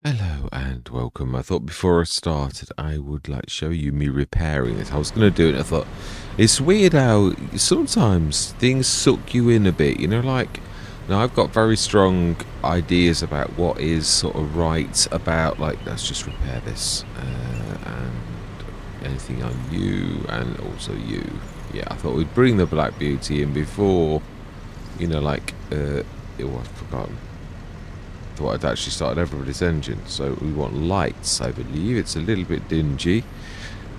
Hello and welcome. I thought before I started I would like show you me repairing this. I was going to do it and I thought it's weird how sometimes things suck you in a bit, like now I've got very strong ideas about what is sort of right about like let's just repair this and anything on you and also you. Yeah, I thought we'd bring the Black Beauty in before it was forgotten. Thought I'd actually started everybody's engine, so we want lights. I believe it's a little bit dingy.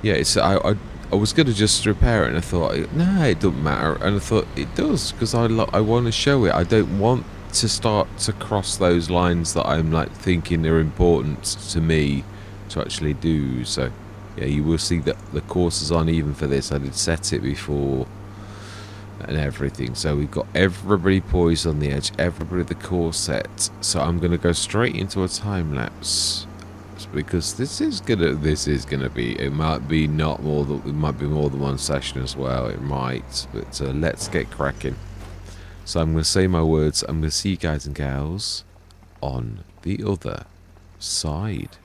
Yeah, it's I was gonna just repair it, and I thought nah, it doesn't matter, and I thought it does because I want to show it. I don't want to start to cross those lines that I'm like thinking are important to me to actually do. So yeah, you will see that the course is uneven for this. I did set it before and everything, so we've got everybody poised on the edge, everybody the course set. So I'm gonna go straight into a time lapse because this is gonna be, it might be not more than, it might be more than one session as well, it might, but let's get cracking. So I'm gonna say my words. I'm gonna see you guys and gals on the other side.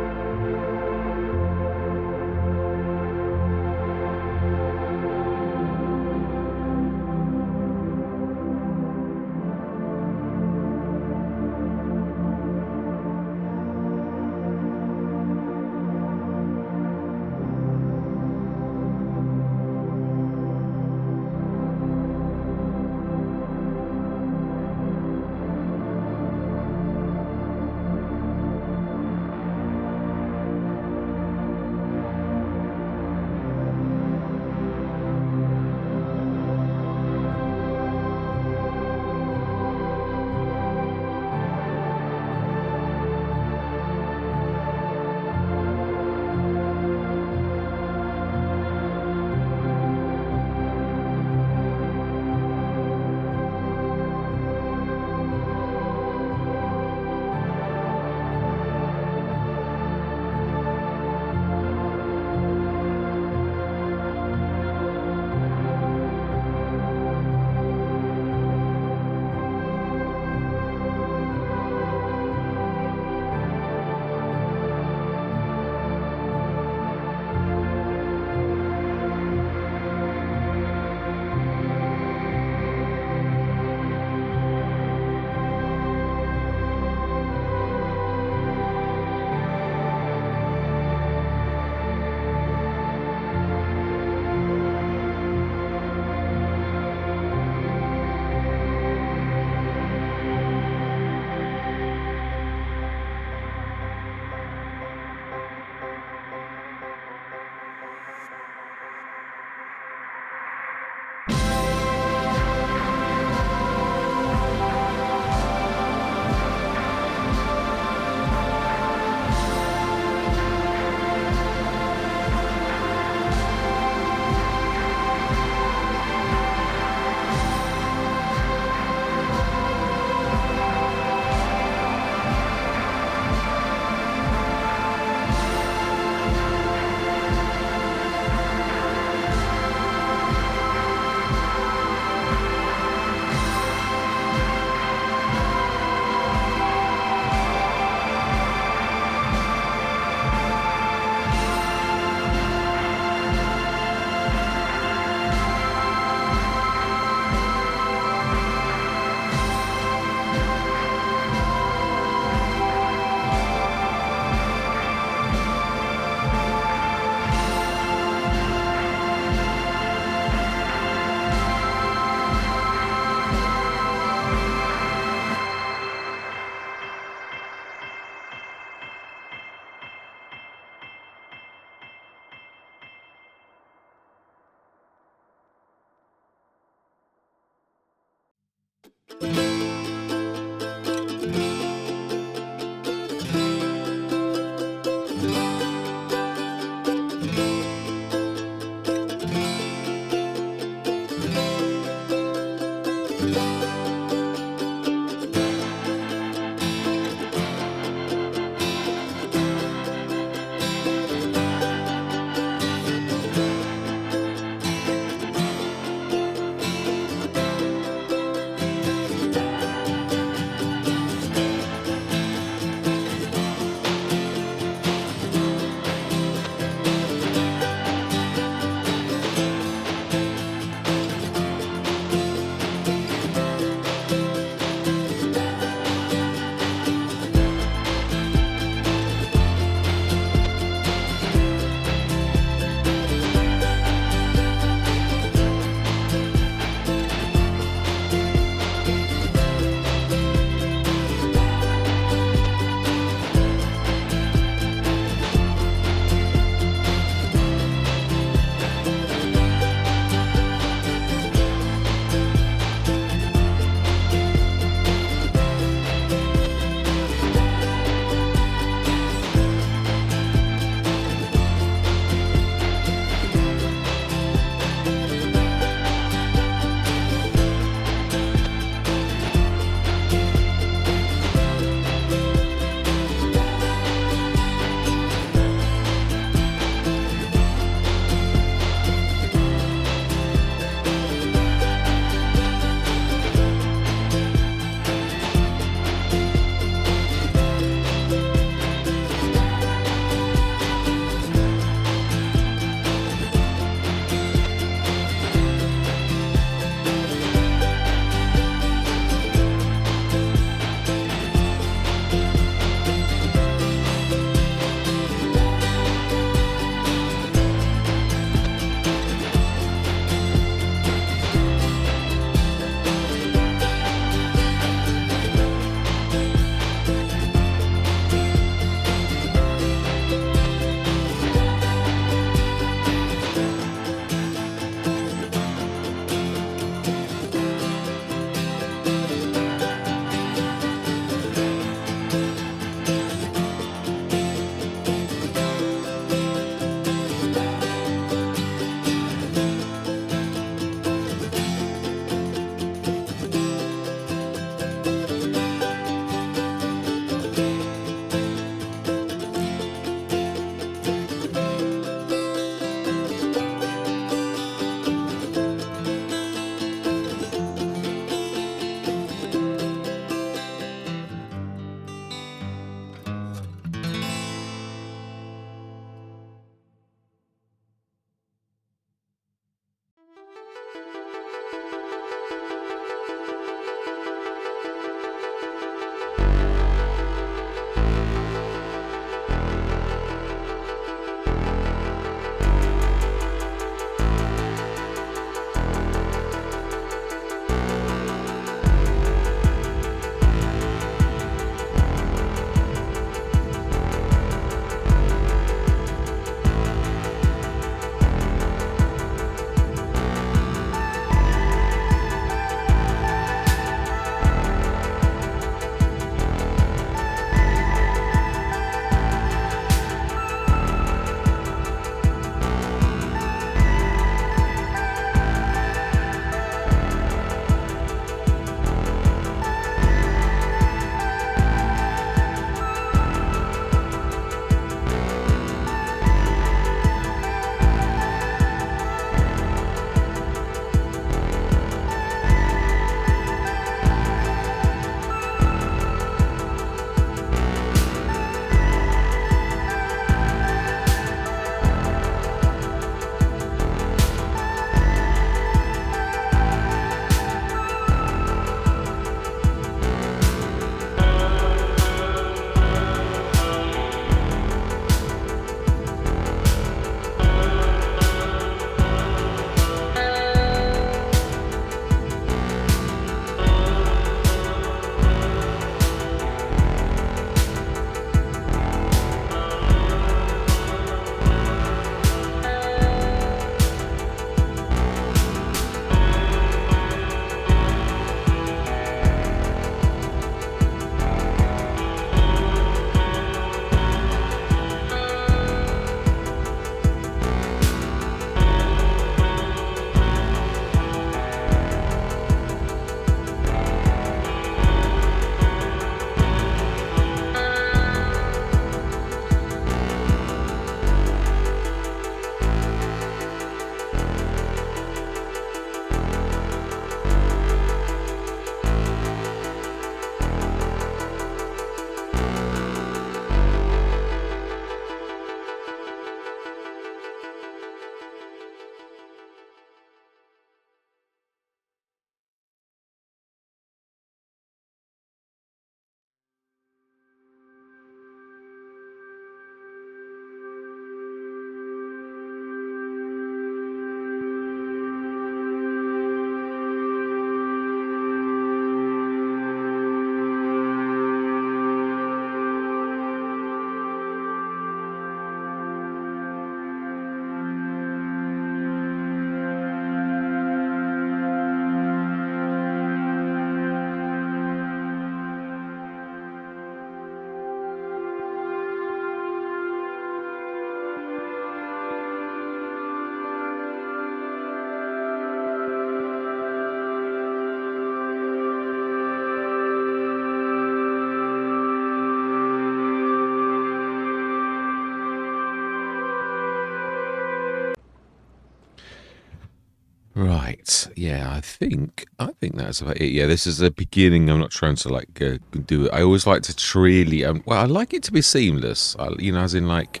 Right. Yeah, I think that's about it. Yeah, this is the beginning. I'm not trying to like do it. I always like to really well, I like it to be seamless. As in like,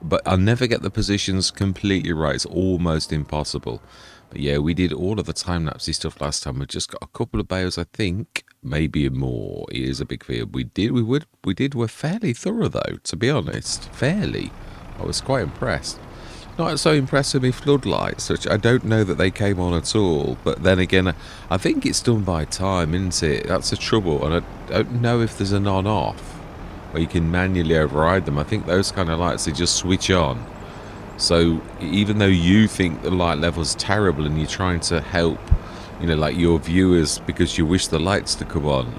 but I'll never get the positions completely right. It's almost impossible. But yeah, we did all of the time lapsey stuff last time. We just got a couple of bales, I think, maybe more. It is a big field. We're fairly thorough though, to be honest. Fairly. I was quite impressed. Not so impressed with me floodlights, which I don't know that they came on at all. But then again, I think it's done by time, isn't it? That's the trouble. And I don't know if there's an on-off where you can manually override them. I think those kind of lights, they just switch on. So even though you think the light level's terrible and you're trying to help, like your viewers because you wish the lights to come on,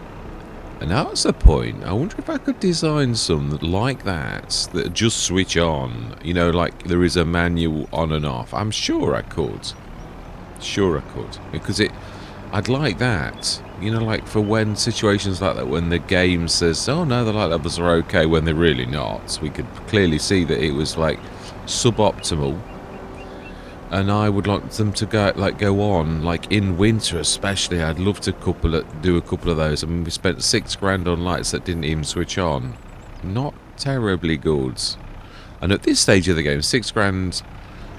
and that's the point. I wonder if I could design some like that just switch on. Like there is a manual on and off. I'm sure I could. Sure I could. Because I'd like that. Like for when situations like that, when the game says, oh no, the light levels are okay, when they're really not. We could clearly see that it was like suboptimal. And I would like them to go on, like in winter especially. I'd love to do a couple of those. I mean, we spent £6 on lights that didn't even switch on. Not terribly good. And at this stage of the game, £6,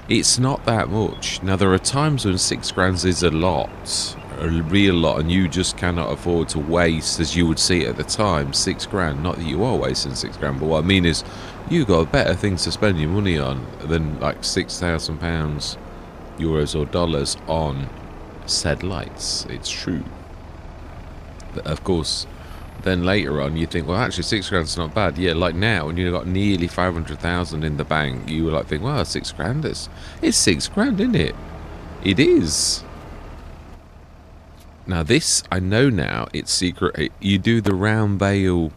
it's not that much. Now there are times when £6 is a lot, a real lot, and you just cannot afford to waste, as you would see it at the time, £6. Not that you are wasting £6, but what I mean is, you got better things to spend your money on than like £6,000. Euros or dollars on said lights. It's true. But of course, then later on you think, well, actually £6's not bad. Yeah, like now, when you've got nearly 500,000 in the bank, you were like, think, well, £6 it's £6, isn't it? It is. Now this, I know now, it's secret. You do the round bale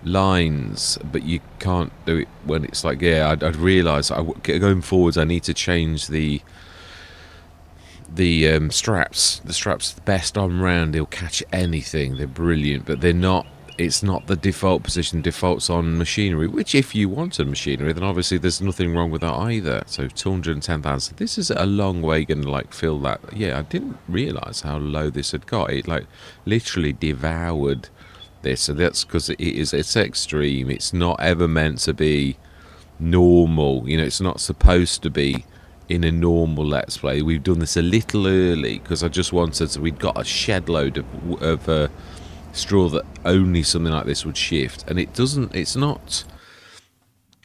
lines, but you can't do it when it's like, yeah, I'd realise going forwards I need to change the straps. The straps, the best on round, they'll catch anything. They're brilliant, but they're not. It's not the default position. Defaults on machinery, which if you wanted machinery, then obviously there's nothing wrong with that either. So 210,000. This is a long way going to like fill that. Yeah, I didn't realise how low this had got. It like literally devoured this, so that's because it's extreme. It's not ever meant to be normal. It's not supposed to be in a normal let's play. We've done this a little early because I just wanted to. We'd got a shed load of straw that only something like this would shift, and it doesn't. It's not.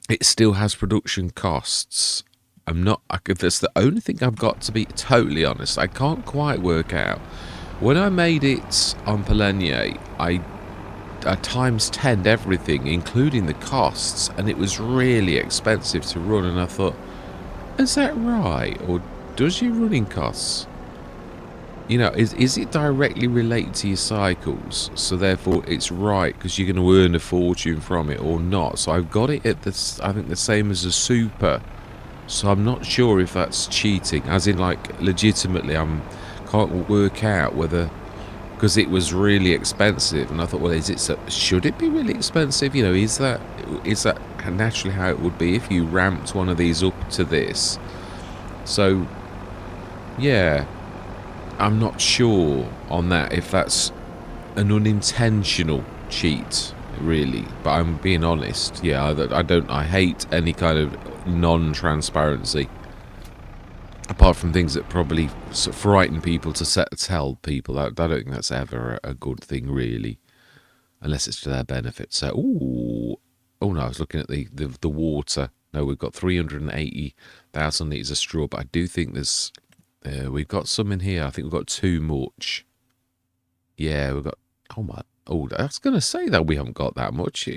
It still has production costs. That's the only thing I've got, to be totally honest. I can't quite work out. When I made it on Polenier, I times 10'd everything, including the costs, and it was really expensive to run. And I thought, is that right, or does your running costs, is it directly related to your cycles, so therefore it's right because you're going to earn a fortune from it, or not? So I've got it at this, I think the same as a super, so I'm not sure if that's cheating, as in like legitimately can't work out whether, because it was really expensive, and I thought, well, should it be really expensive? Is that naturally how it would be if you ramped one of these up to this? So, yeah, I'm not sure on that if that's an unintentional cheat, really. But I'm being honest. Yeah, I hate any kind of non-transparency. Apart from things that probably frighten people to tell people. I don't think that's ever a good thing, really. Unless it's to their benefit. So, oh no, I was looking at the water. No, we've got 380,000 litres of straw, but I do think we've got some in here. I think we've got too much. Yeah, we've got, I was going to say that we haven't got that much.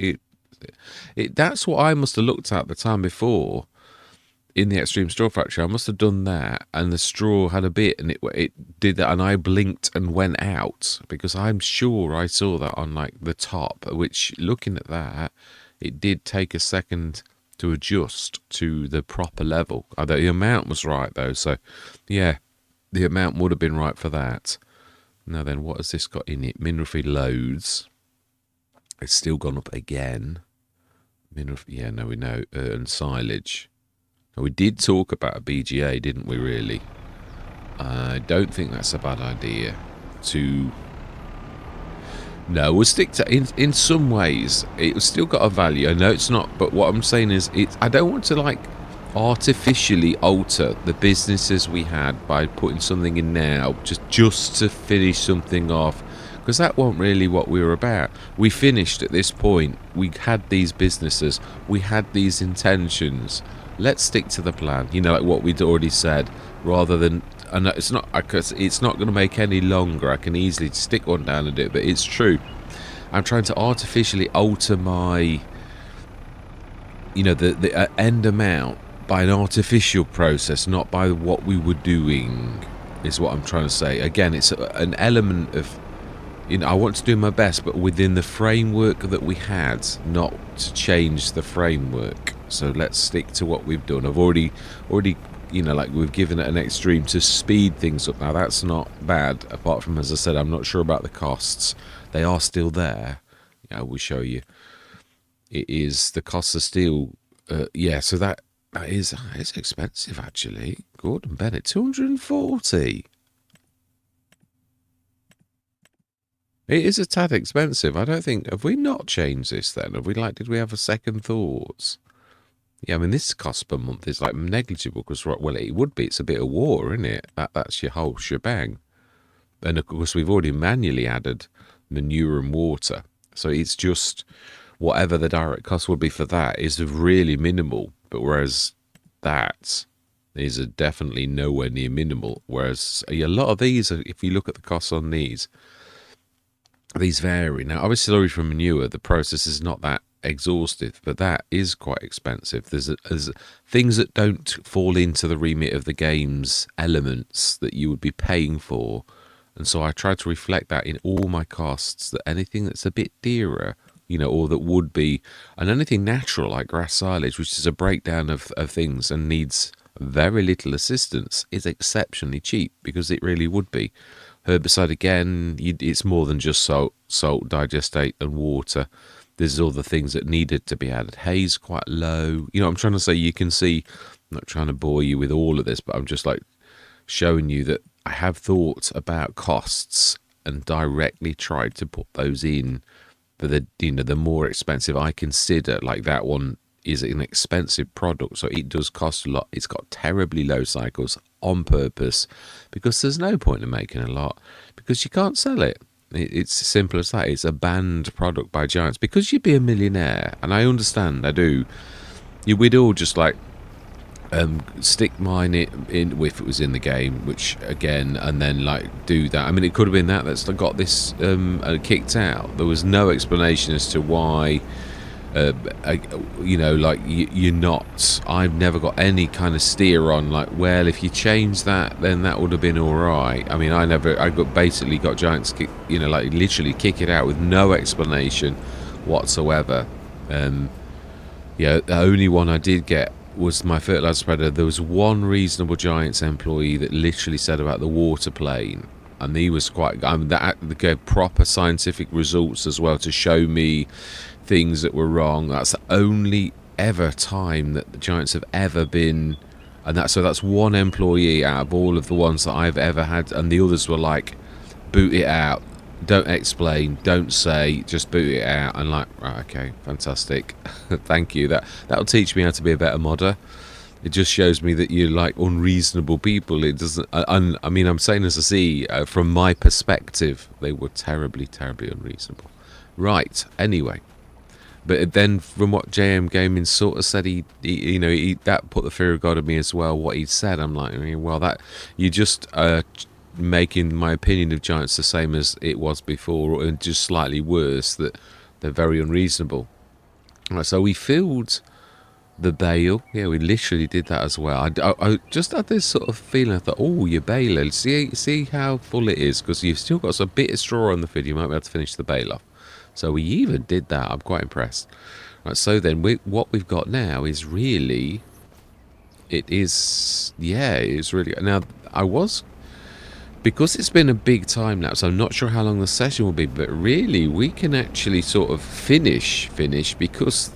That's what I must have looked at the time before. In the Extreme Straw Factory, I must have done that, and the straw had a bit, and it did that, and I blinked and went out, because I'm sure I saw that on like the top, which, looking at that, it did take a second to adjust to the proper level. The amount was right though, so yeah, the amount would have been right for that. Now then, what has this got in it? Mineral feed loads. It's still gone up again. Mineral, yeah, no, we know, and silage. We did talk about a BGA, didn't we, really? I don't think that's a bad idea to... No, we'll stick to... In some ways, it's still got a value. I know it's not, but what I'm saying is, I don't want to, like, artificially alter the businesses we had by putting something in now just to finish something off, because that wasn't really what we were about. We finished at this point. We had these businesses. We had these intentions. Let's stick to the plan, you know, like what we'd already said, rather than... And it's not going to make any longer. I can easily stick one down and do it, but it's true. I'm trying to artificially alter my, you know, the end amount by an artificial process, not by what we were doing, is what I'm trying to say. Again, it's an element of, you know, I want to do my best, but within the framework that we had, not to change the framework. So let's stick to what we've done. I've already, you know, like, we've given it an extreme to speed things up. Now, that's not bad, apart from, as I said, I'm not sure about the costs. They are still there. Yeah, I will show you. It is, the costs are still, yeah, so that is, it's expensive, actually. Gordon Bennett, 240. It is a tad expensive. I don't think, have we not changed this then? Have we, like, did we have a second thoughts? Yeah, I mean, this cost per month is, like, negligible, because, well, it would be. It's a bit of war, isn't it? That's your whole shebang. And, of course, we've already manually added manure and water. So it's just whatever the direct cost would be for that is really minimal. But whereas that is definitely nowhere near minimal. Whereas a lot of these, if you look at the costs on these vary. Now, obviously, from manure, the process is not that exhaustive, but that is quite expensive. There's things that don't fall into the remit of the game's elements that you would be paying for, and so I try to reflect that in all my costs, that anything that's a bit dearer, you know, or that would be, and anything natural like grass silage, which is a breakdown of things and needs very little assistance, is exceptionally cheap, because it really would be. Herbicide, again, it's more than just salt, digestate and water. There's all the things that needed to be added. Hay's quite low. You know, I'm trying to say, you can see, I'm not trying to bore you with all of this, but I'm just, like, showing you that I have thought about costs and directly tried to put those in for the, you know, the more expensive I consider. Like, that one is an expensive product, so it does cost a lot. It's got terribly low cycles on purpose, because there's no point in making a lot, because you can't sell it. It's as simple as that. It's a banned product by giants, because you'd be a millionaire, and I understand, I do. We'd all just, like, stick mine in if it was in the game, which, again, and then, like, do that. I mean, it could have been that's got this kicked out. There was no explanation as to why. You know, like, you're not, I've never got any kind of steer on, like, well, if you change that, then that would have been all right. I mean, I basically got giants kick, you know, like, literally kick it out with no explanation whatsoever. Yeah, the only one I did get was my fertilizer spreader. There was one reasonable Giants employee that literally said about the water plane, and he was quite, I mean, that gave proper scientific results as well to show me things that were wrong. That's the only ever time that the Giants have ever been, and that's one employee out of all of the ones that I've ever had, and the others were like, boot it out, don't explain, don't say, just boot it out. And, like, right, okay, fantastic. Thank you. That'll teach me how to be a better modder. It just shows me that you're, like, unreasonable people. It doesn't, I mean, I'm saying as I see, from my perspective, they were terribly, terribly unreasonable. Right, anyway. But then, from what JM Gaming sort of said, he you know, that put the fear of God in me as well. What he said, I'm like, well, that you just making my opinion of Giants the same as it was before, and just slightly worse. That they're very unreasonable. Right, so we filled the bale. Yeah, we literally did that as well. I just had this sort of feeling. I thought, oh, your baler. See how full it is, because you've still got a bit of straw on the feed. You might be able to finish the bale off. So we even did that. I'm quite impressed. Right, so then what we've got now is really, it's really, now because it's been a big time now, so I'm not sure how long the session will be, but really we can actually sort of finish, because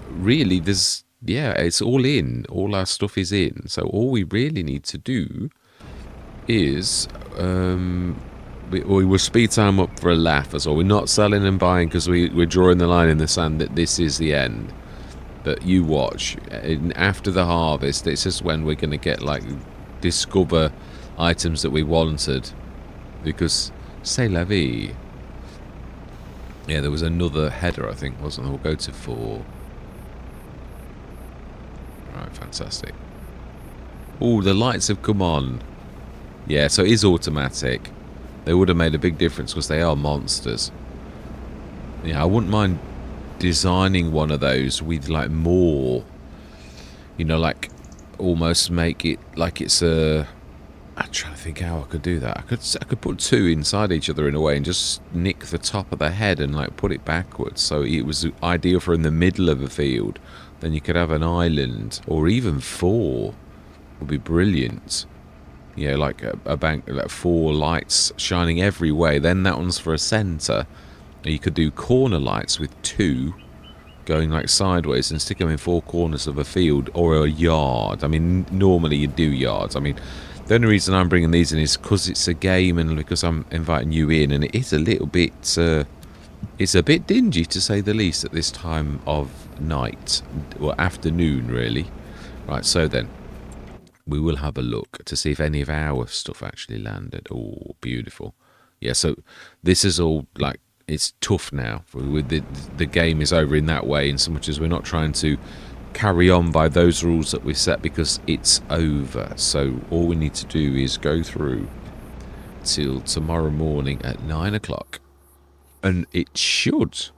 really it's all in, all our stuff is in. So all we really need to do is we will speed time up for a laugh as well. We're not selling and buying because we're drawing the line in the sand that this is the end. But you watch, after the harvest, this is when we're going to get, like, discover items that we wanted. Because, c'est la vie. Yeah, there was another header, I think, wasn't there? We'll go to 4. Right, fantastic. Oh, the lights have come on. Yeah, so it is automatic. They would have made a big difference because they are monsters. Yeah, I wouldn't mind designing one of those with, like, more, you know, like, almost make it like it's a... I'm trying to think how I could do that. I could put 2 inside each other in a way and just nick the top of the head and, like, put it backwards, so it was ideal for in the middle of a field. Then you could have an island, or even 4 would be brilliant. Yeah, like a bank, like 4 lights shining every way. Then that one's for a centre. You could do corner lights with 2 going, like, sideways and stick them in 4 corners of a field or a yard. I mean, normally you do yards. I mean, the only reason I'm bringing these in is because it's a game and because I'm inviting you in, and it is a little bit, it's a bit dingy to say the least at this time of night, or afternoon really. Right, so then we will have a look to see if any of our stuff actually landed. Oh, beautiful. Yeah, so this is all, like, it's tough now. The game is over in that way, in so much as we're not trying to carry on by those rules that we set, because it's over. So all we need to do is go through till tomorrow morning at 9 o'clock. And it should,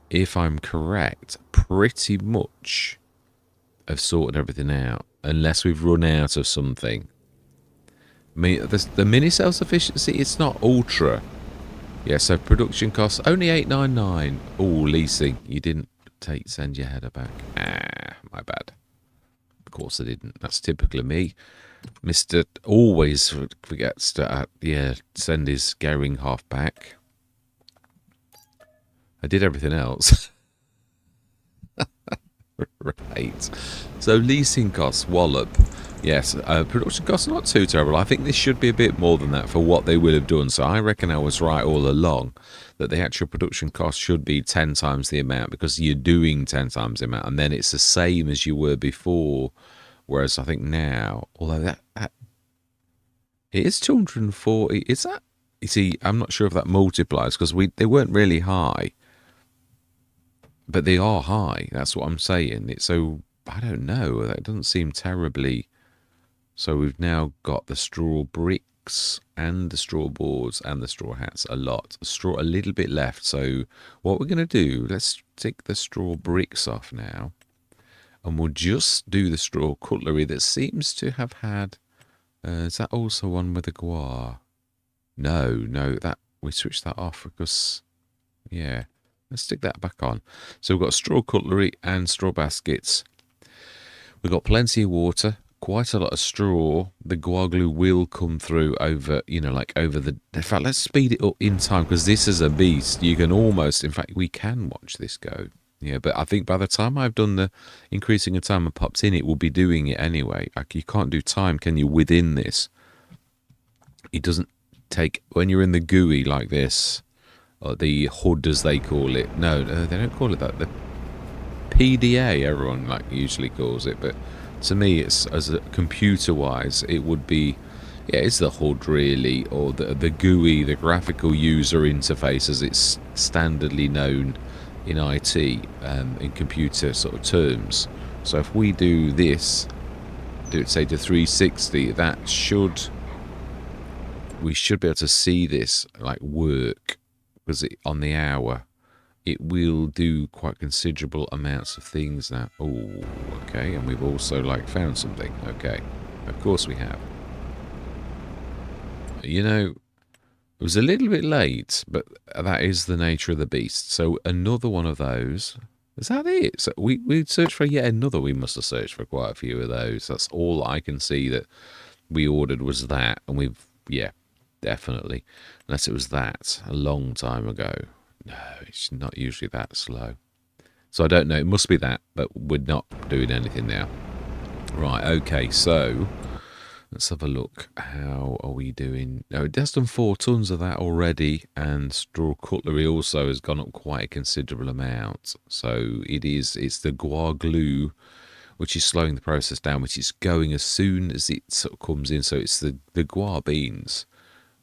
if I'm correct, pretty much have sorted everything out. Unless we've run out of something. I mean, the mini self-sufficiency, it's not ultra. Yeah, so production costs only $8.99. Oh, leasing. You didn't send your header back. Ah, my bad. Of course I didn't. That's typical of me. Mr. always forgets to send his Gering half back. I did everything else. Right. So leasing costs, wallop. Yes, production costs not too terrible. I think this should be a bit more than that for what they will have done. So I reckon I was right all along that the actual production cost should be 10 times the amount, because you're doing 10 times the amount, and then it's the same as you were before. Whereas I think now, although that it is 240, is that? You see, I'm not sure if that multiplies, because they weren't really high. But they are high, that's what I'm saying. So, I don't know, that doesn't seem terribly... So we've now got the straw bricks and the straw boards and the straw hats a lot. Straw a little bit left, so what we're going to do, let's take the straw bricks off now. And we'll just do the straw cutlery that seems to have had... is that also one with the guar? No, that we switched that off because... Yeah. Let's stick that back on. So we've got straw cutlery and straw baskets. We've got plenty of water, quite a lot of straw. The guar glue will come through over, like over the... In fact, let's speed it up in time, because this is a beast. You can almost... In fact, we can watch this go. Yeah, but I think by the time I've done the increasing of time and popped in, it will be doing it anyway. Like, you can't do time, can you, within this? It doesn't take... When you're in the GUI like this... Or the HUD, as they call it. No, they don't call it that. The PDA, everyone usually calls it. But to me, it's as a computer-wise, it would be, it's the HUD really, or the GUI, the graphical user interface, as it's standardly known in IT, in computer sort of terms. So if we do this, do it say to 360, that we should be able to see this work. Because on the hour, it will do quite considerable amounts of things now. Oh, okay, and we've also found something. Okay, of course we have. It was a little bit late, but that is the nature of the beast. So another one of those. Is that it? So we searched for yet another. We must have searched for quite a few of those. That's all I can see that we ordered was that, and we've definitely. Unless it was that a long time ago. No, it's not usually that slow. So I don't know. It must be that, but we're not doing anything now. Right, okay, so Let's have a look. How are we doing? No, it has done 4 tons of that already, and straw cutlery also has gone up quite a considerable amount. So it's the guar glue which is slowing the process down, which is going as soon as it sort of comes in. So it's the guar beans,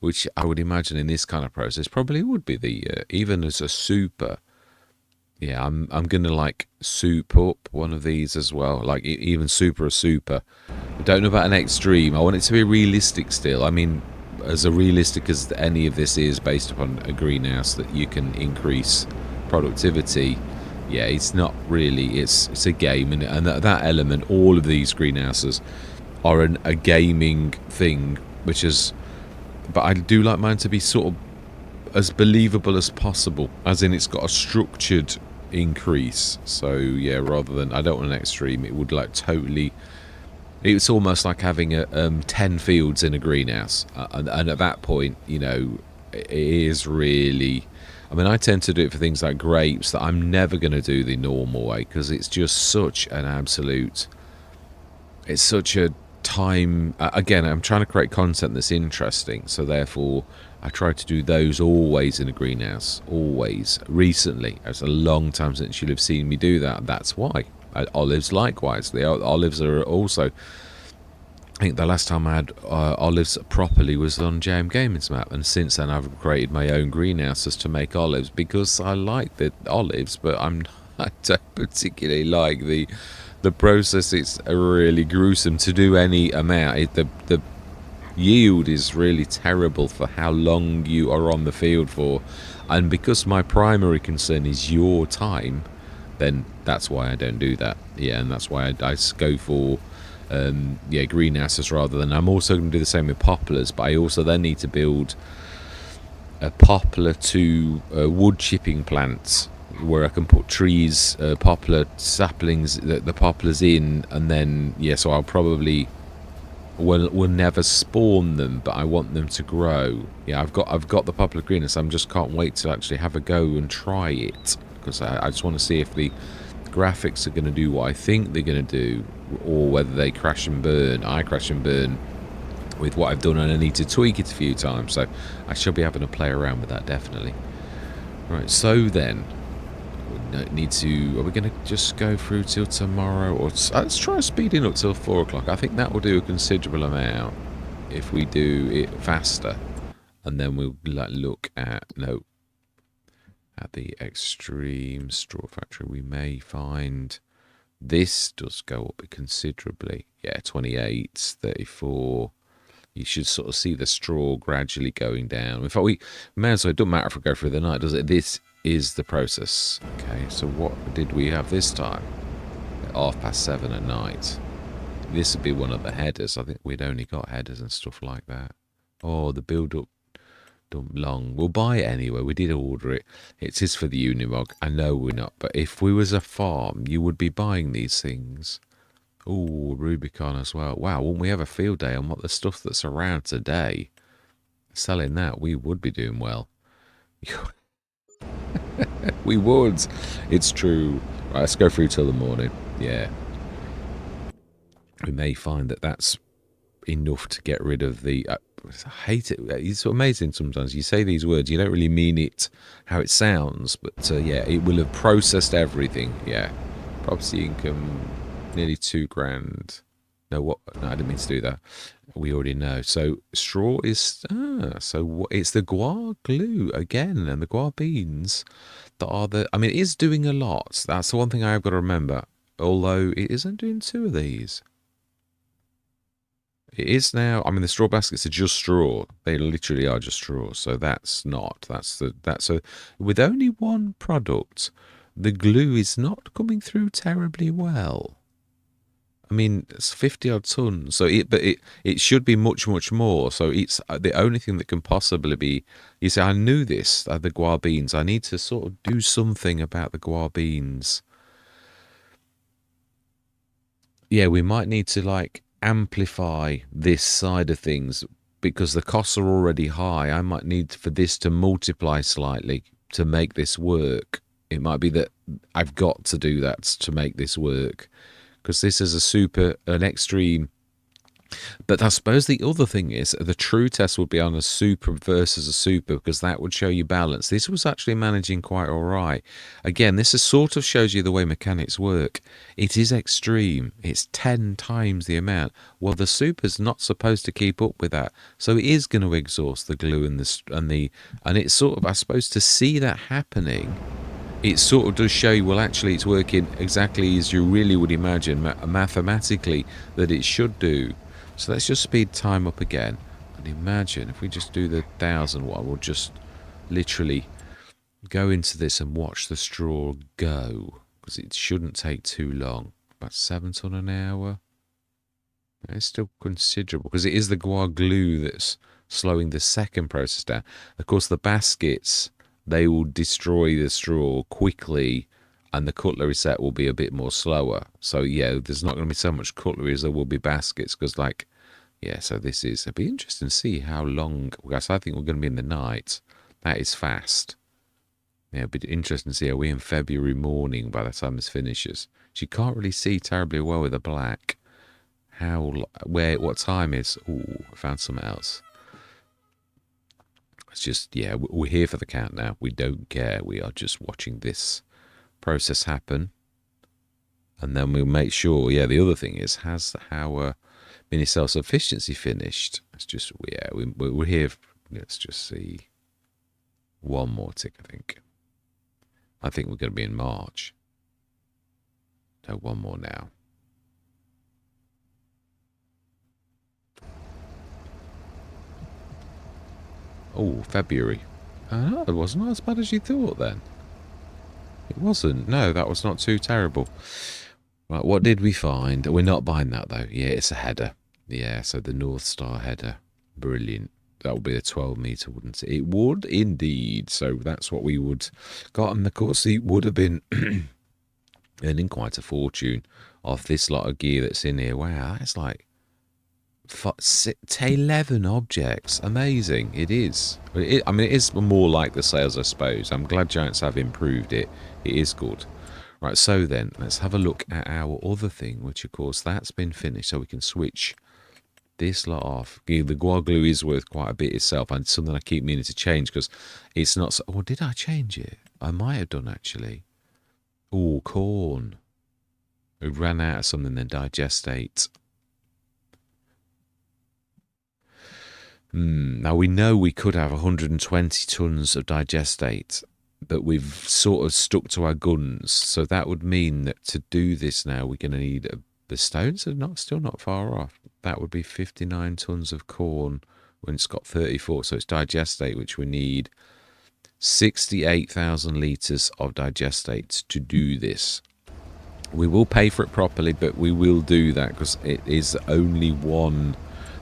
which I would imagine in this kind of process probably would be the even as a super. Yeah, I'm gonna like soup up one of these as well, like even super a super. I don't know about an extreme. I want it to be realistic still. I mean, as realistic as any of this is based upon a greenhouse that you can increase productivity. Yeah, it's not really. It's a game, and that element, all of these greenhouses are a gaming thing, which is. But I do like mine to be sort of as believable as possible, as in it's got a structured increase. So yeah, rather than, I don't want an extreme, it would like totally, it's almost like having 10 fields in a greenhouse, and at that point, you know, it is really, I mean, I tend to do it for things like grapes that I'm never going to do the normal way, because it's just such an absolute, it's such a time, again, I'm trying to create content that's interesting, so therefore I try to do those always in a greenhouse, always. Recently, it's a long time since you'll have seen me do that. That's why. Olives likewise. The olives are also, I think the last time I had olives properly was on JM Gaming's map, and since then I've created my own greenhouses to make olives, because I like the olives, but I don't particularly like the process. It's really gruesome to do any amount. The yield is really terrible for how long you are on the field for, and because my primary concern is your time, then that's why I don't do that. Yeah, and that's why I go for greenhouses rather than. I'm also going to do the same with poplars, but I also then need to build a poplar to wood chipping plants where I can put trees, poplar saplings, the poplars in, and then so I'll probably will never spawn them, but I want them to grow. Yeah, I've got the poplar greenhouse. I just can't wait to actually have a go and try it, because I just want to see if the graphics are going to do what I think they're going to do, or whether they crash and burn. I crash and burn with what I've done, and I need to tweak it a few times. So I shall be having a play around with that, definitely. Right, so then we need to. Are we going to just go through till tomorrow, or let's try speeding up till 4 o'clock? I think that will do a considerable amount if we do it faster, and then we'll look at at the extreme straw factory. We may find this does go up considerably. Yeah, 28, 34. You should sort of see the straw gradually going down. In fact, we may as well, it doesn't matter if we go through the night, does it? This is the process. Okay, so what did we have this time? At 7:30 at night. This would be one of the headers. I think we'd only got headers and stuff like that. Oh, the build-up long. We'll buy it anyway. We did order it. It is for the Unimog. I know we're not, but if we was a farm, you would be buying these things. Oh, Rubicon as well. Wow, wouldn't we have a field day on what the stuff that's around today? Selling that, we would be doing well. We would. It's true. Right, let's go through till the morning. Yeah. We may find that that's enough to get rid of the... I hate it. It's amazing sometimes. You say these words, you don't really mean it how it sounds, but yeah, it will have processed everything. Yeah. Property income... nearly £2,000. No, I didn't mean to do that. We already know. So straw is so it's the guar glue again, and the guar beans that are the. I mean, it is doing a lot. That's the one thing I have got to remember. Although it isn't doing 2 of these. It is now. I mean, the straw baskets are just straw. They literally are just straw. So that's not. So with only one product, the glue is not coming through terribly well. I mean, it's 50 odd tons, so it should be much more. So it's the only thing that can possibly be. You see, I knew this. The guar beans. I need to sort of do something about the guar beans. Yeah, we might need to amplify this side of things, because the costs are already high. I might need for this to multiply slightly to make this work. It might be that I've got to do that to make this work. Because this is an extreme But I suppose the other thing is the true test would be on a super versus a super, because that would show you balance. This was actually managing quite all right. Again, this is sort of shows you the way mechanics work. It is extreme. It's 10 times the amount. Well, the super's not supposed to keep up with that, so it is going to exhaust the glue and it's sort of, I suppose, to see that happening. It sort of does show you, well, actually, it's working exactly as you really would imagine mathematically that it should do. So let's just speed time up again. And imagine if we just do the 1,000 one, we'll just literally go into this and watch the straw go. Because it shouldn't take too long. About 7 ton an hour. It's still considerable, because it is the guar glue that's slowing the second process down. Of course, the baskets, they will destroy the straw quickly, and the cutlery set will be a bit more slower. So yeah, there's not going to be so much cutlery as there will be baskets, because like, yeah, so this is, it'll be interesting to see how long, because I think we're going to be in the night. That is fast. Yeah, it'll be interesting to see, are we in February morning by the time this finishes? You can't really see terribly well with the black. What time is? Ooh, I found something else. It's just, yeah, we're here for the count now. We don't care. We are just watching this process happen. And then we'll make sure, yeah, the other thing is, has our mini self-sufficiency finished? It's just, yeah, we're here. Let's just see. One more tick, I think. I think we're going to be in March. No, one more now. Oh, February. Oh, it wasn't as bad as you thought then. It wasn't. No, that was not too terrible. Right, what did we find? We're not buying that though. Yeah, it's a header. Yeah, so the North Star header. Brilliant. That would be a 12 metre, wouldn't it? It would indeed. So that's what we would got. And of course, it would have been earning quite a fortune off this lot of gear that's in here. Wow, that's like 11 objects. Amazing. It is. I mean, it is more like the sales, I suppose. I'm glad Giants have improved it. It is good. Right, so then let's have a look at our other thing, which of course that's been finished, so we can switch this lot off. The guar glue is worth quite a bit itself, and it's something I keep meaning to change because it's not so. Oh, did I change it? I might have done actually. Oh, corn. We ran out of something, then digestate. Now we know we could have 120 tons of digestate, but we've sort of stuck to our guns. So that would mean that to do this now, we're going to need the stones are still not far off. That would be 59 tons of corn when it's got 34. So it's digestate, which we need 68,000 litres of digestate to do this. We will pay for it properly, but we will do that because it is only one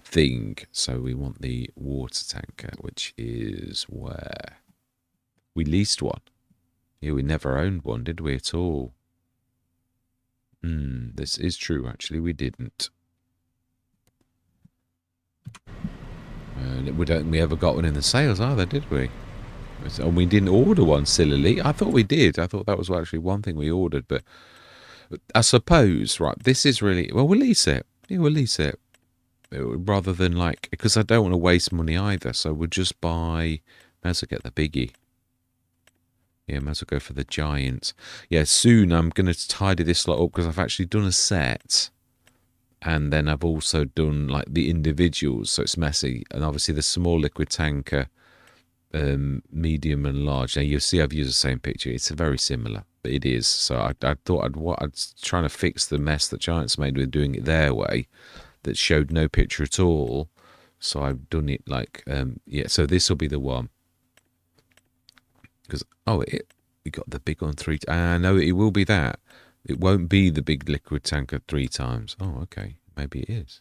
thing. So we want the water tanker, which is where we leased one. Yeah, we never owned one, did we at all? This is true, actually. We didn't. We ever got one in the sales either, did we? And we didn't order one, sillily. I thought we did. I thought that was actually one thing we ordered, but I suppose, right, this is really, well, we'll lease it. Yeah, we'll lease it. Rather than like, because I don't want to waste money either, so we'll just buy, might as well get the biggie. Yeah, might as well go for the giant. Yeah, soon I'm going to tidy this lot up because I've actually done a set. And then I've also done like the individuals, so it's messy. And obviously the small liquid tanker, medium and large. Now you'll see I've used the same picture. It's very similar, but it is. So I thought I'd trying to fix the mess that Giants made with doing it their way, that showed no picture at all. So I've done it like, yeah. So this will be the one. Because we got the big one 3. No, it will be that. It won't be the big liquid tanker 3 times. Oh, okay. Maybe it is.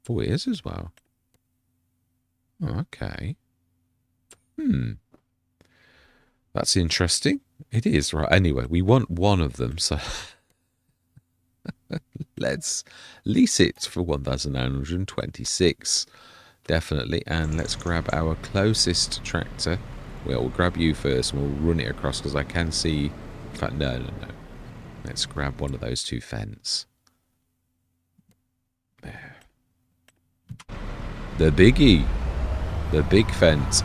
Oh, it is as well. Oh, okay. That's interesting. It is, right. Anyway, we want one of them, so let's lease it for 1,926. Definitely. And let's grab our closest tractor. We'll grab you first and we'll run it across because I can see. In fact, no. Let's grab one of those 2 fence. There. The biggie. The big fence.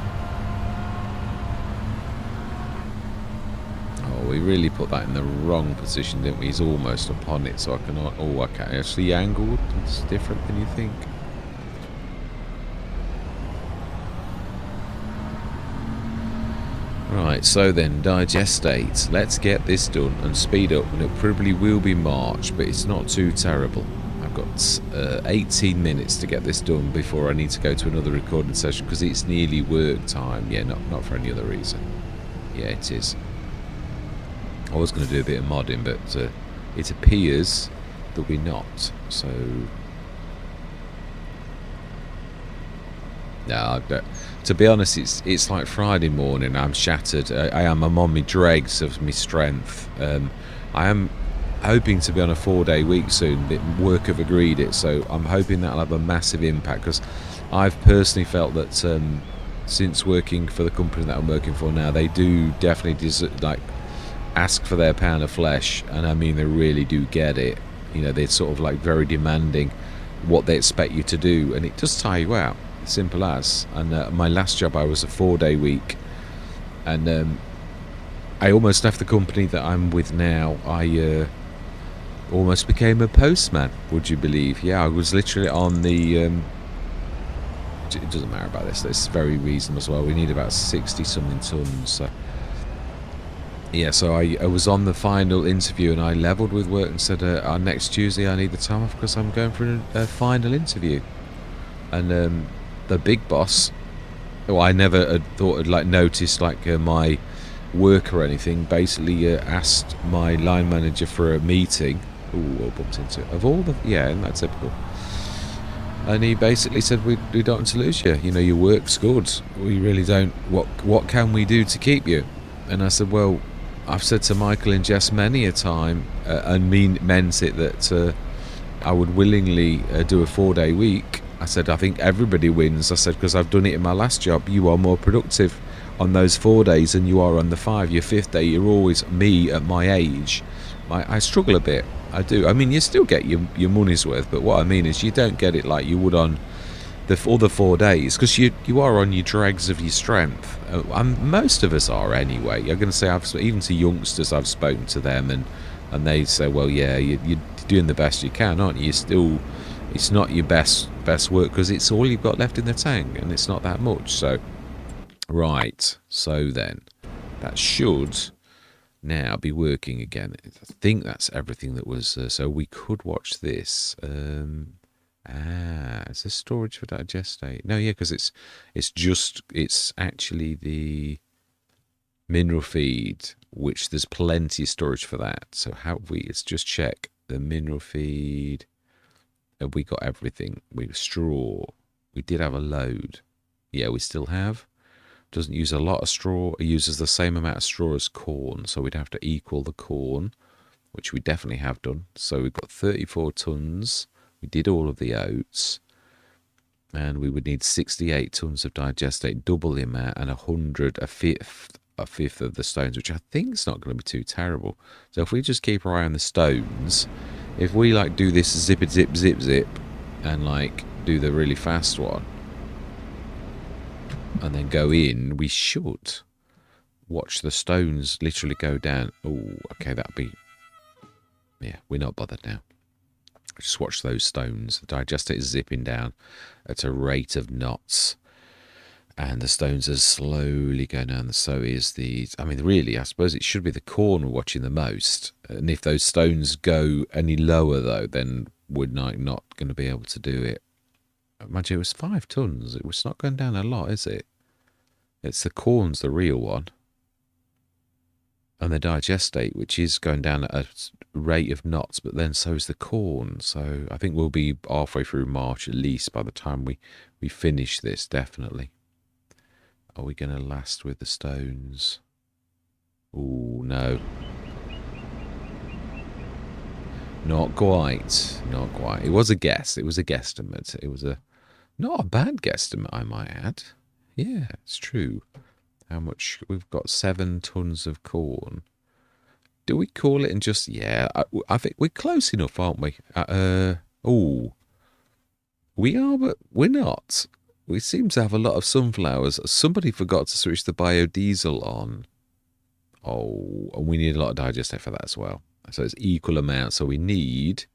Oh, we really put that in the wrong position, didn't we? He's almost upon it, so I cannot... Oh, I can't actually angled. It's different than you think. Right, so then, digestate. Let's get this done and speed up, and it probably will be March, but it's not too terrible. I've got 18 minutes to get this done before I need to go to another recording session, because it's nearly work time. Yeah, not for any other reason. Yeah, it is. I was going to do a bit of modding, but it appears that we're not. So, no, to be honest, it's like Friday morning. I'm shattered. I'm on my dregs of my strength. I am hoping to be on a 4-day week soon. Work have agreed it, so I'm hoping that'll have a massive impact, because I've personally felt that since working for the company that I'm working for now, they do definitely ask for their pound of flesh, and I mean they really do get it. You know, they're sort of like very demanding what they expect you to do, and it does tire you out. Simple as. And my last job, I was a 4-day week, and I almost left the company that I'm with now. I almost became a postman, would you believe? Yeah, I was literally on the it doesn't matter about this, it's very reasonable as well. We need about 60 something tons, so yeah, so I was on the final interview, and I levelled with work and said, next Tuesday I need the time off because I'm going for a final interview. And the big boss, well, I never had thought had noticed my work or anything, basically asked my line manager for a meeting. Ooh, I bumped into it. Of all the... Yeah, isn't that typical? And he basically said, we don't want to lose you. You know, your work's good. We really don't... What can we do to keep you? And I said, well... I've said to Michael and Jess many a time, and meant it, that I would willingly do a 4-day week. I said, I think everybody wins. I said, because I've done it in my last job. You are more productive on those 4 days than you are on the 5. Your 5th day, you're always... Me, at my age, I struggle a bit. I do. I mean, you still get your money's worth, but what I mean is you don't get it like you would on the other 4 days, because you are on your dregs of your strength. Most of us are anyway. I'm going to say, even to youngsters, I've spoken to them, and they say, well, yeah, you're doing the best you can, aren't you? It's not your best work, because it's all you've got left in the tank, and it's not that much. So, right. So then, that should now be working again. I think that's everything that was... so we could watch this... it's a storage for digestate. No, yeah, because it's actually the mineral feed, which there's plenty of storage for that. So let's just check the mineral feed. Have we got everything? Straw. We did have a load. Yeah, we still have. Doesn't use a lot of straw. It uses the same amount of straw as corn, so we'd have to equal the corn, which we definitely have done. So we've got 34 tons. We did all of the oats, and we would need 68 tons of digestate, double the amount, and a fifth of the stones, which I think is not going to be too terrible. So if we just keep our eye on the stones, if we do this zip, and do the really fast one, and then go in, we should watch the stones literally go down. Oh, okay, that'll be... Yeah, we're not bothered now. Just watch those stones. The digestate is zipping down at a rate of knots, and the stones are slowly going down. So is the... I mean, really, I suppose it should be the corn we're watching the most. And if those stones go any lower, though, then we're not going to be able to do it. Imagine it was 5 tons. It was not going down a lot, is it? It's the corn's the real one. And the digestate, which is going down at a rate of knots, but then so is the corn. So I think we'll be halfway through March at least by the time we finish this, definitely. Are we going to last with the stones? Oh, no. Not quite. Not quite. It was a guess. It was a guesstimate. It was not a bad guesstimate, I might add. Yeah, it's true. How much? We've got 7 tons of corn. Do we call it and just... Yeah, I think we're close enough, aren't we? Oh. We are, but we're not. We seem to have a lot of sunflowers. Somebody forgot to switch the biodiesel on. Oh, and we need a lot of digestate for that as well. So it's equal amount. So we need.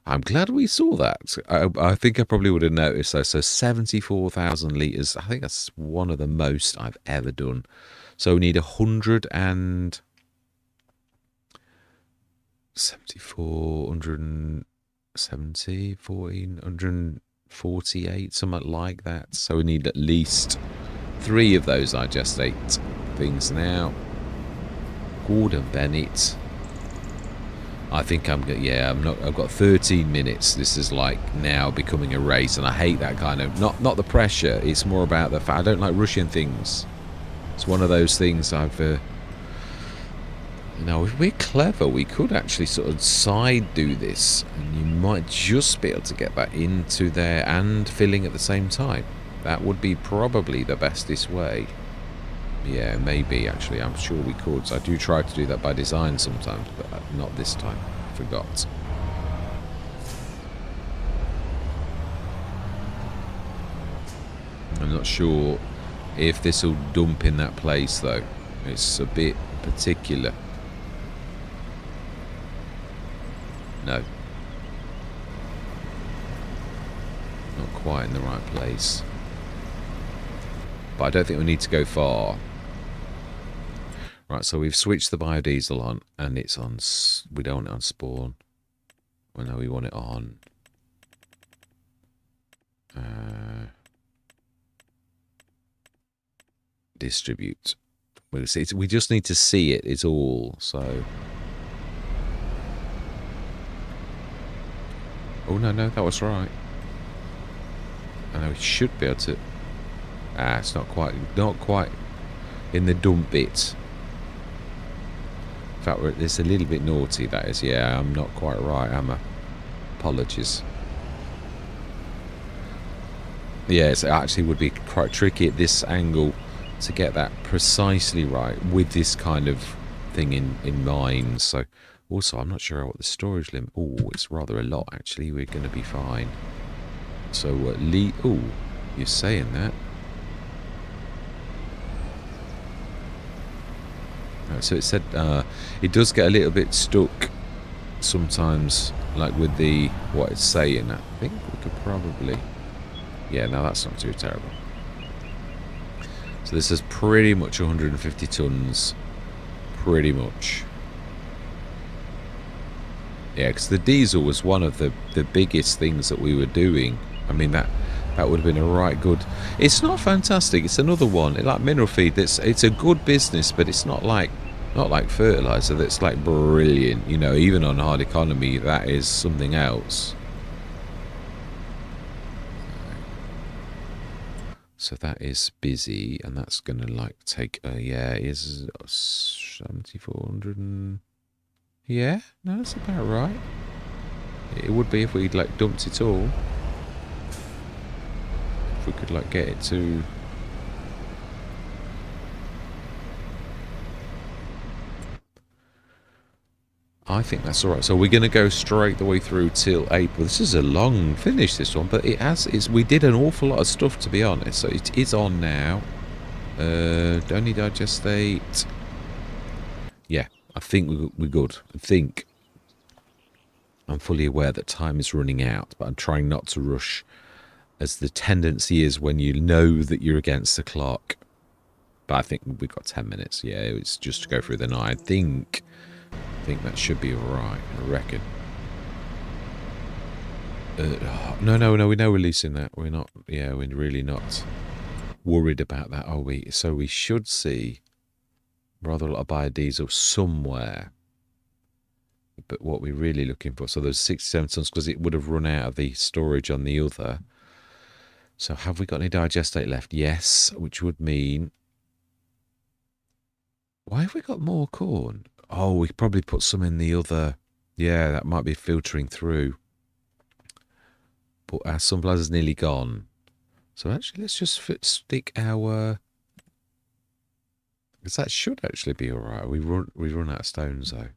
I'm glad we saw that. I think I probably would have noticed though. So 74,000 litres. I think that's one of the most I've ever done. So we need 174, 170, 148, something like that. So we need at least 3 of those digestate things now. Gordon Bennett. I think I'm not. I've got 13 minutes. This is like now becoming a race, and I hate that kind of not the pressure. It's more about the fact I don't like rushing things. It's one of those things I've. If we're clever, we could actually sort of side do this, and you might just be able to get that into there and filling at the same time. That would be probably the bestest way. Yeah, maybe, actually. I'm sure we could. So I do try to do that by design sometimes, but not this time. I forgot. I'm not sure if this will dump in that place, though. It's a bit particular. No. Not quite in the right place. But I don't think we need to go far. Right, so we've switched the biodiesel on, and it's on. We don't want it on spawn. Well, no, we want it on. Distribute. We just need to see it. It's all. So. Oh no, that was right. I know we should be able to. It's not quite in the dump bit. In fact, it's a little bit naughty, that is. Yeah, I'm not quite right, am I? Apologies. Yeah, it actually would be quite tricky at this angle to get that precisely right with this kind of thing in mind. So, also, I'm not sure what the storage limit. Oh, it's rather a lot, actually. We're going to be fine. So, oh, you're saying that. So it said it does get a little bit stuck sometimes, like with the what it's saying. I think we could probably. Yeah, no, that's not too terrible. So this is pretty much 150 tons. Pretty much. Yeah, because the diesel was one of the biggest things that we were doing. I mean, that would have been a right good. It's not fantastic. It's another one. Like mineral feed, it's a good business, but it's not like fertilizer that's like brilliant. You know, even on hard economy, that is something else. So that is busy, and that's gonna like take. Yeah, it is 7,400. Yeah, no, that's about right. It would be if we'd like dumped it all. If we could like get it to. I think that's alright. So we're going to go straight the way through till April. This is a long finish, this one, but we did an awful lot of stuff, to be honest. So it is on now. Don't need digestate. Yeah, I think we're good. I think. I'm fully aware that time is running out, but I'm trying not to rush, as the tendency is when you know that you're against the clock. But I think we've got 10 minutes. Yeah, it's just to go through the night. I think that should be alright, I reckon. No, we know we're releasing that. We're not, yeah, we're really not worried about that, are we? So we should see rather a lot of biodiesel somewhere. But what we're really looking for, so those 67 tons, because it would have run out of the storage on the other. So have we got any digestate left? Yes, which would mean. Why have we got more corn? Oh, we probably put some in the other. Yeah, that might be filtering through. But our sunflower's nearly gone. So actually, let's just stick our. Because that should actually be alright. We run out of stones though.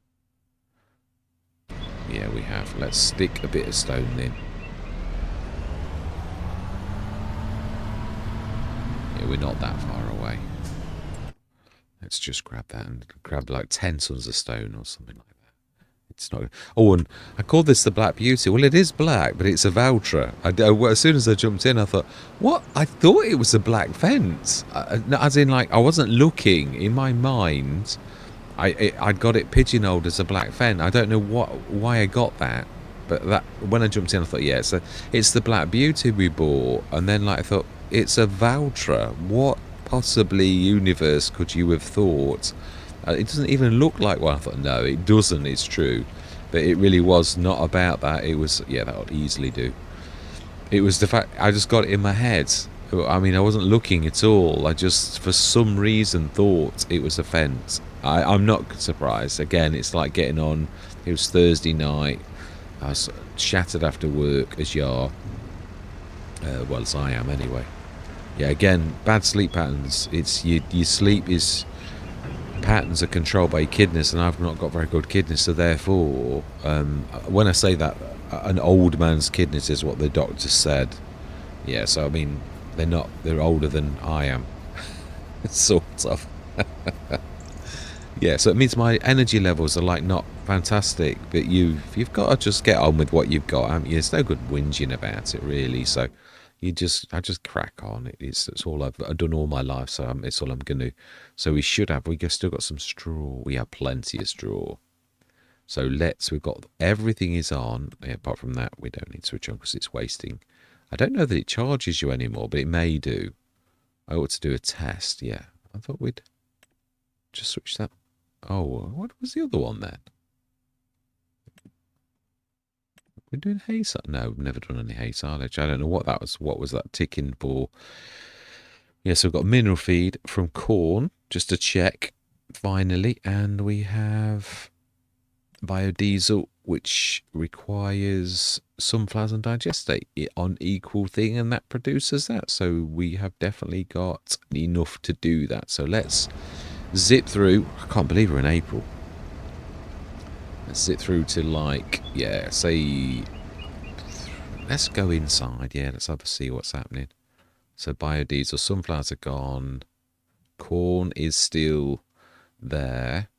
Yeah, we have. Let's stick a bit of stone in. we're not that far away. Let's just grab that and grab like 10 tons of stone or something like that. It's not. Oh, and I call this the Black Beauty. Well, it is black, but it's a Valtra. As soon as I jumped in, I thought, what? I thought it was a black fence. As in, like, I wasn't looking. In my mind, I'd got it pigeonholed as a black fence. I don't know why I got that. But that when I jumped in, I thought, yeah, it's the Black Beauty we bought. And then, like, I thought, it's a Valtra. What possibly universe could you have thought? It doesn't even look like one. I thought, no, it doesn't. It's true. But it really was not about that. It was, yeah, that would easily do. It was the fact I just got it in my head. I mean, I wasn't looking at all. I just, for some reason, thought it was a fence. I'm not surprised. Again, it's like getting on. It was Thursday night. I was shattered after work, as you are. Well, as I am anyway. Yeah, again, bad sleep patterns. It's your sleep is... patterns are controlled by your kidneys, and I've not got very good kidneys, so therefore when I say that an old man's kidneys is what the doctor said, yeah, so I mean they're older than I am. Sort of. Yeah, so it means my energy levels are like not fantastic, but you've got to just get on with what you've got, haven't you? There's no good whinging about it really, so I just crack on. It's all I've done all my life, so it's all I'm going to. So we still got some straw. We have plenty of straw. So we've got, everything is on. Yeah, apart from that, we don't need to switch on because it's wasting. I don't know that it charges you anymore, but it may do. I ought to do a test, yeah. I thought we'd just switch that. Oh, what was the other one then? We're doing hay silage. No, we've never done any hay silage. I don't know what that was. What was that ticking for? Yeah, so we've got mineral feed from corn, just to check, finally. And we have biodiesel, which requires sunflowers and digestate on equal thing, and that produces that. So we have definitely got enough to do that. So let's zip through. I can't believe we're in April. Let's zip through to, like, yeah, say, let's go inside. Yeah, let's have a see what's happening. So biodiesel, sunflowers are gone. Corn is still there.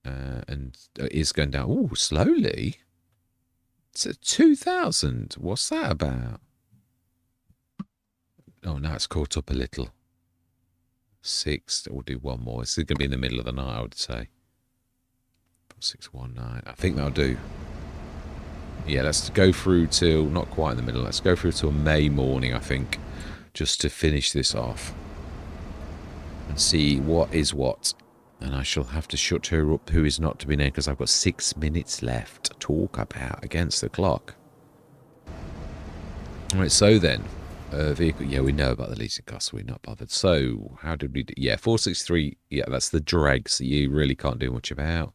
And is going down. Oh, slowly. It's at 2,000. What's that about? Oh, now it's caught up a little. 6. We'll do one more. This is going to be in the middle of the night, I would say. 619. I think that'll do. Yeah, let's go through till, not quite in the middle, let's go through till May morning, I think, just to finish this off and see what is what. And I shall have to shut her up, who is not to be named, because I've got 6 minutes left to talk about against the clock. Alright, so then, vehicle, yeah, we know about the leasing costs, we're not bothered. So, how did we do? Yeah, 463, yeah, that's the dregs that you really can't do much about.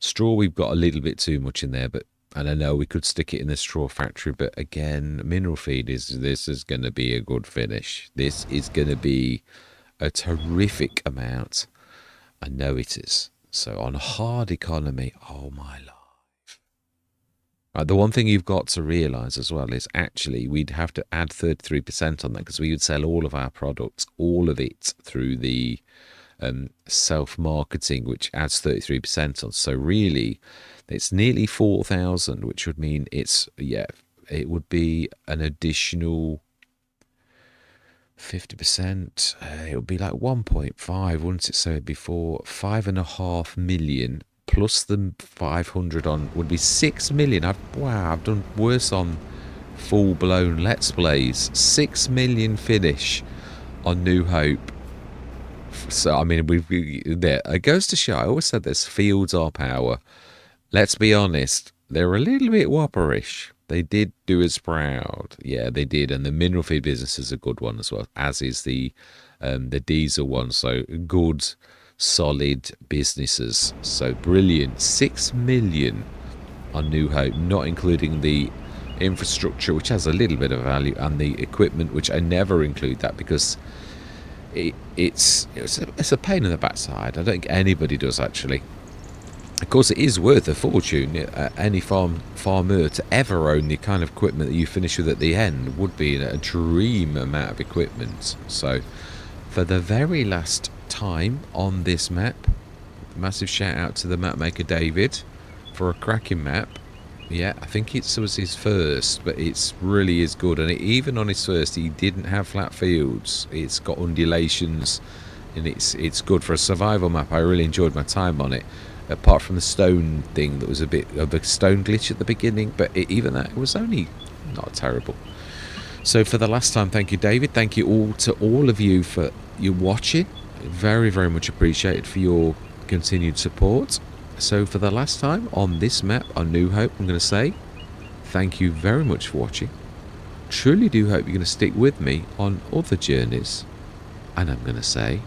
Straw, we've got a little bit too much in there, but, and I know we could stick it in the straw factory, but again, mineral feed this is going to be a good finish. This is going to be a terrific amount. I know it is. So on a hard economy, oh my life. The one thing you've got to realise as well is actually we'd have to add 33% on that, because we would sell all of our products, all of it, through the self-marketing, which adds 33% on. So really, it's nearly 4,000, which would mean it's, yeah, it would be an additional 50%. It would be like 1.5, wouldn't it? So it'd be 5.5 million plus the 500 on would be 6 million. I've done worse on full-blown Let's Plays. 6 million finish on New Hope. So I mean, there it goes to show. I always said this: fields are power. Let's be honest, they're a little bit whopperish. They did do us proud. Yeah, they did. And the mineral feed business is a good one as well, as is the diesel one. So good, solid businesses. So brilliant. 6 million on New Hope, not including the infrastructure, which has a little bit of value, and the equipment, which I never include that because it's a pain in the backside. I don't think anybody does, actually. Of course, it is worth a fortune. Any farmer to ever own the kind of equipment that you finish with at the end would be a dream amount of equipment. So, for the very last time on this map, massive shout out to the map maker David for a cracking map. Yeah, I think it was his first, but it's really is good. And even on his first, he didn't have flat fields. It's got undulations, and it's good for a survival map. I really enjoyed my time on it. Apart from the stone thing, that was a bit of a stone glitch at the beginning, but even that, it was only not terrible. So for the last time, thank you, David. Thank you all to all of you for your watching. Very, very much appreciated for your continued support. So for the last time on this map on New Hope, I'm going to say thank you very much for watching. Truly do hope you're going to stick with me on other journeys. And I'm going to say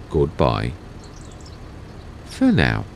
goodbye for now.